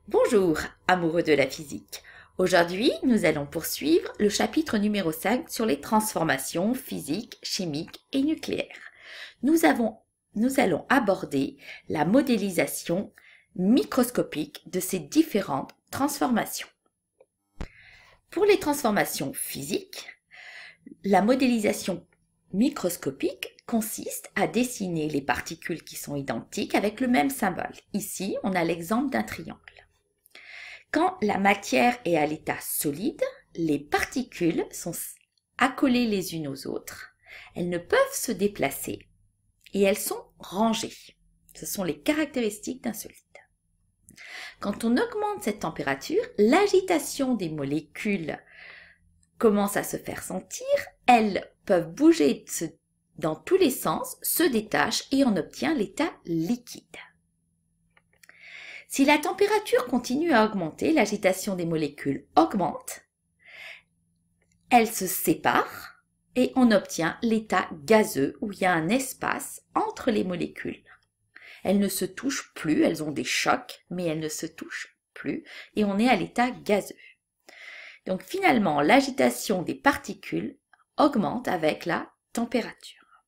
Bonjour, amoureux de la physique. Aujourd'hui, nous allons poursuivre le chapitre numéro 5 sur les transformations physiques, chimiques et nucléaires. Nous allons aborder la modélisation microscopique de ces différentes transformations. Pour les transformations physiques, la modélisation microscopique consiste à dessiner les particules qui sont identiques avec le même symbole. Ici, on a l'exemple d'un triangle. Quand la matière est à l'état solide, les particules sont accolées les unes aux autres. Elles ne peuvent se déplacer et elles sont rangées. Ce sont les caractéristiques d'un solide. Quand on augmente cette température, l'agitation des molécules commence à se faire sentir. Elles peuvent bouger dans tous les sens, se détachent et on obtient l'état liquide. Si la température continue à augmenter, l'agitation des molécules augmente, elles se séparent et on obtient l'état gazeux où il y a un espace entre les molécules. Elles ne se touchent plus, elles ont des chocs, mais elles ne se touchent plus et on est à l'état gazeux. Donc finalement, l'agitation des particules augmente avec la température.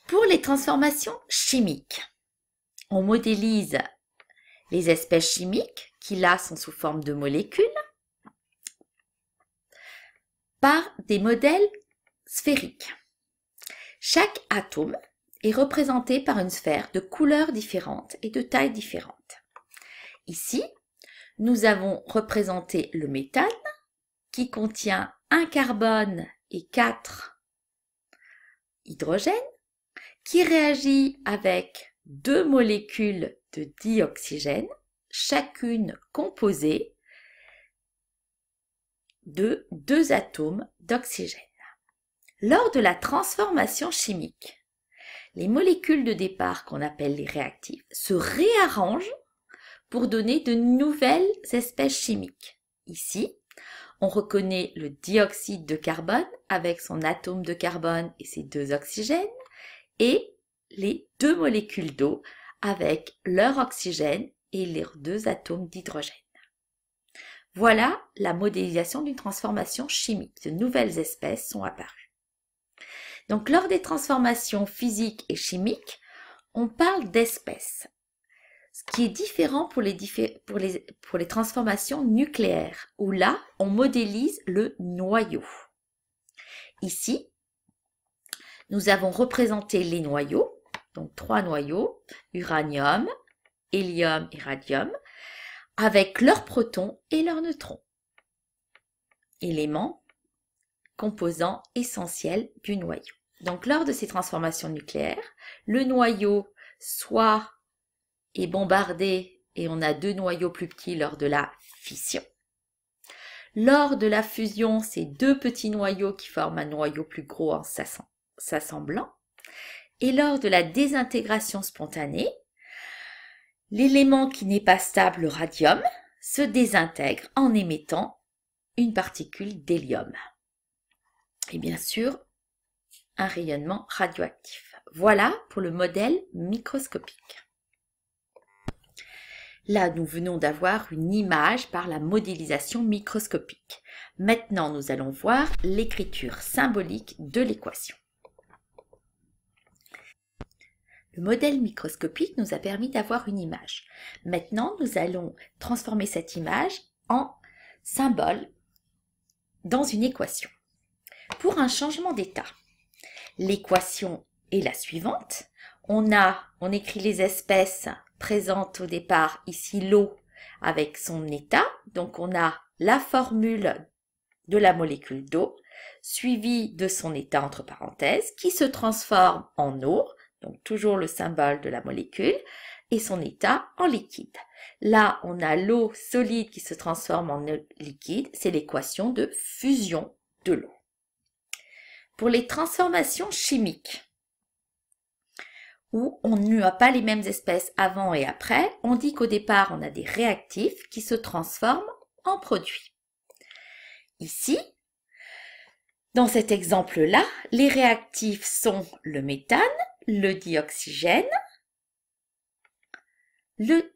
Pour les transformations chimiques, on modélise les espèces chimiques qui là sont sous forme de molécules par des modèles sphériques. Chaque atome est représenté par une sphère de couleurs différentes et de tailles différentes. Ici, nous avons représenté le méthane qui contient un carbone et 4 hydrogènes qui réagit avec 2 molécules de dioxygène, chacune composée de 2 atomes d'oxygène. Lors de la transformation chimique, les molécules de départ qu'on appelle les réactifs se réarrangent pour donner de nouvelles espèces chimiques. Ici, on reconnaît le dioxyde de carbone avec son atome de carbone et ses 2 oxygènes et les 2 molécules d'eau avec leur oxygène et leurs 2 atomes d'hydrogène. Voilà la modélisation d'une transformation chimique. De nouvelles espèces sont apparues. Donc lors des transformations physiques et chimiques, on parle d'espèces. Ce qui est différent pour les transformations nucléaires, où là, on modélise le noyau. Ici, nous avons représenté les noyaux, donc 3 noyaux, uranium, hélium et radium, avec leurs protons et leurs neutrons, éléments composants essentiels du noyau. Donc lors de ces transformations nucléaires, le noyau soit est bombardé et on a 2 noyaux plus petits lors de la fission. Lors de la fusion, c'est 2 petits noyaux qui forment un noyau plus gros en s'assemblant. Et lors de la désintégration spontanée, l'élément qui n'est pas stable, le radium, se désintègre en émettant une particule d'hélium. Et bien sûr, un rayonnement radioactif. Voilà pour le modèle microscopique. Là, nous venons d'avoir une image par la modélisation microscopique. Maintenant, nous allons voir l'écriture symbolique de l'équation. Le modèle microscopique nous a permis d'avoir une image. Maintenant, nous allons transformer cette image en symbole dans une équation. Pour un changement d'état, l'équation est la suivante. On écrit les espèces présentes au départ, ici l'eau avec son état. Donc on a la formule de la molécule d'eau, suivie de son état entre parenthèses, qui se transforme en eau. Donc toujours le symbole de la molécule, et son état en liquide. Là, on a l'eau solide qui se transforme en liquide, c'est l'équation de fusion de l'eau. Pour les transformations chimiques, où on n'a pas les mêmes espèces avant et après, on dit qu'au départ, on a des réactifs qui se transforment en produits. Ici, dans cet exemple-là, les réactifs sont le méthane, le dioxygène,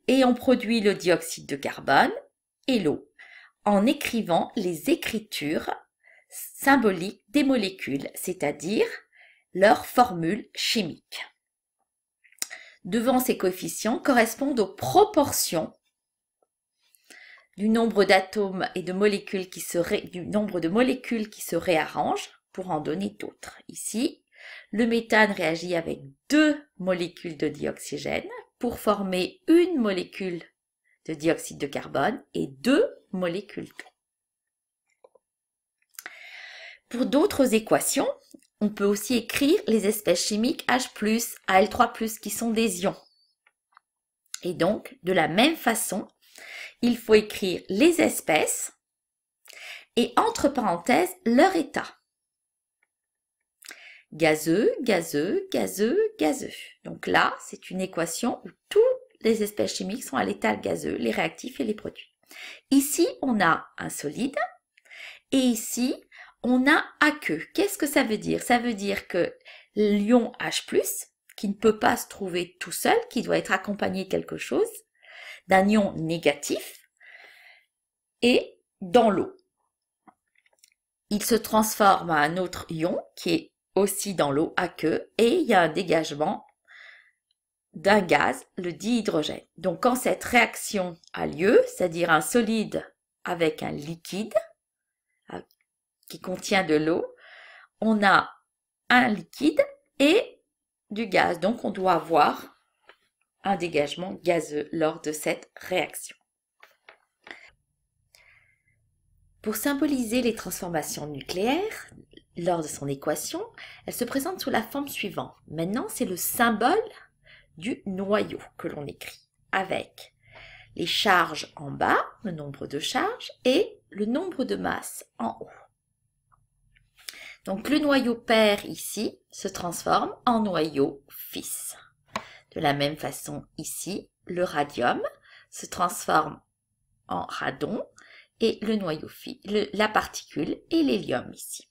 et on produit le dioxyde de carbone et l'eau en écrivant les écritures symboliques des molécules, c'est-à-dire leur formule chimique. Devant ces coefficients correspondent aux proportions du nombre d'atomes et de molécules du nombre de molécules qui se réarrangent pour en donner d'autres. Ici, le méthane réagit avec 2 molécules de dioxygène pour former une molécule de dioxyde de carbone et 2 molécules d'eau. Pour d'autres équations, on peut aussi écrire les espèces chimiques H+, Al3+, qui sont des ions. Et donc, de la même façon, il faut écrire les espèces et entre parenthèses leur état. Gazeux, gazeux, gazeux, gazeux. Donc là, c'est une équation où toutes les espèces chimiques sont à l'état gazeux, les réactifs et les produits. Ici, on a un solide et ici, on a aqueux. Qu'est-ce que ça veut dire? Ça veut dire que l'ion H+, qui ne peut pas se trouver tout seul, qui doit être accompagné de quelque chose, d'un ion négatif, est dans l'eau. Il se transforme à un autre ion qui est aussi dans l'eau aqueux et il y a un dégagement d'un gaz, le dihydrogène. Donc quand cette réaction a lieu, c'est-à-dire un solide avec un liquide qui contient de l'eau, on a un liquide et du gaz. Donc on doit avoir un dégagement gazeux lors de cette réaction. Pour symboliser les transformations nucléaires, lors de son équation, elle se présente sous la forme suivante. Maintenant, c'est le symbole du noyau que l'on écrit, avec les charges en bas, le nombre de charges, et le nombre de masses en haut. Donc le noyau père ici se transforme en noyau fils. De la même façon ici, le radium se transforme en radon et le noyau fils, la particule et l'hélium ici.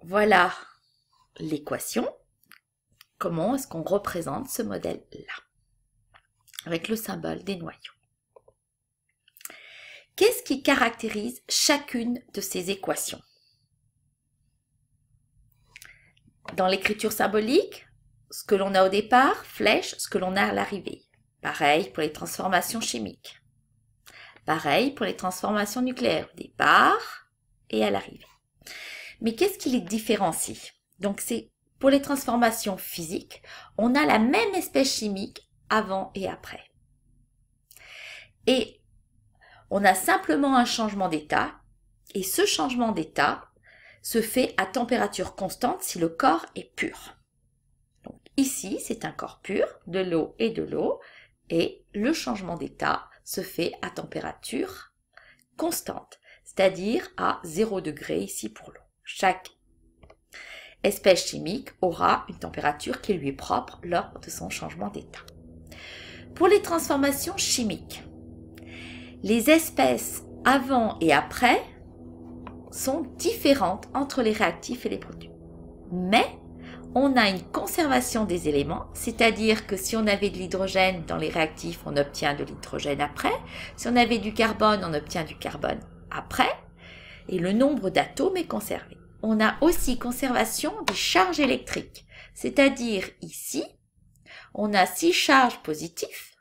Voilà l'équation. Comment est-ce qu'on représente ce modèle-là avec le symbole des noyaux? Qu'est-ce qui caractérise chacune de ces équations? Dans l'écriture symbolique, ce que l'on a au départ, flèche, ce que l'on a à l'arrivée. Pareil pour les transformations chimiques. Pareil pour les transformations nucléaires, au départ et à l'arrivée. Mais qu'est-ce qui les différencie? Donc c'est pour les transformations physiques, on a la même espèce chimique avant et après. Et on a simplement un changement d'état, et ce changement d'état se fait à température constante si le corps est pur. Donc ici, c'est un corps pur, de l'eau et de l'eau, et le changement d'état se fait à température constante, c'est-à-dire à 0 degré ici pour l'eau. Chaque espèce chimique aura une température qui lui est propre lors de son changement d'état. Pour les transformations chimiques, les espèces avant et après sont différentes entre les réactifs et les produits. Mais on a une conservation des éléments, c'est-à-dire que si on avait de l'hydrogène dans les réactifs, on obtient de l'hydrogène après. Si on avait du carbone, on obtient du carbone après. Et le nombre d'atomes est conservé. On a aussi conservation des charges électriques, c'est-à-dire ici, on a 6 charges positives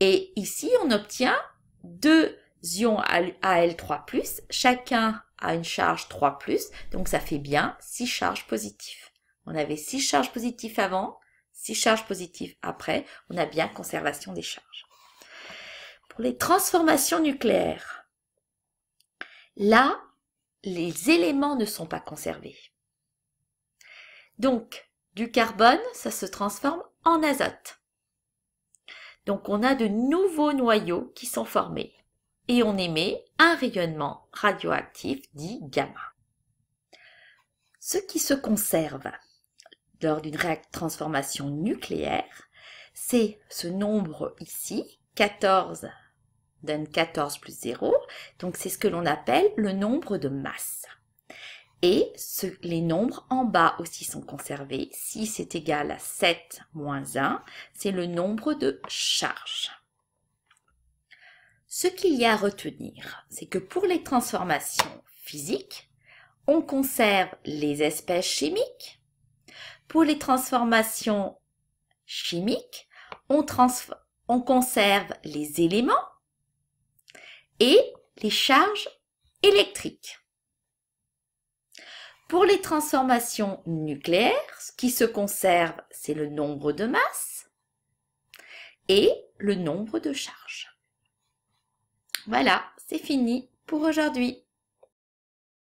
et ici, on obtient 2 ions Al3+, chacun a une charge 3+, donc ça fait bien 6 charges positives. On avait 6 charges positives avant, 6 charges positives après, on a bien conservation des charges. Pour les transformations nucléaires, là, les éléments ne sont pas conservés. Donc, du carbone, ça se transforme en azote. Donc, on a de nouveaux noyaux qui sont formés et on émet un rayonnement radioactif dit gamma. Ce qui se conserve lors d'une transformation nucléaire, c'est ce nombre ici, 14 donne 14 plus 0, donc c'est ce que l'on appelle le nombre de masse. Et les nombres en bas aussi sont conservés. 6 est égal à 7 moins 1, c'est le nombre de charges. Ce qu'il y a à retenir, c'est que pour les transformations physiques, on conserve les espèces chimiques. Pour les transformations chimiques, on conserve les éléments et les charges électriques. Pour les transformations nucléaires, ce qui se conserve, c'est le nombre de masses et le nombre de charges. Voilà, c'est fini pour aujourd'hui.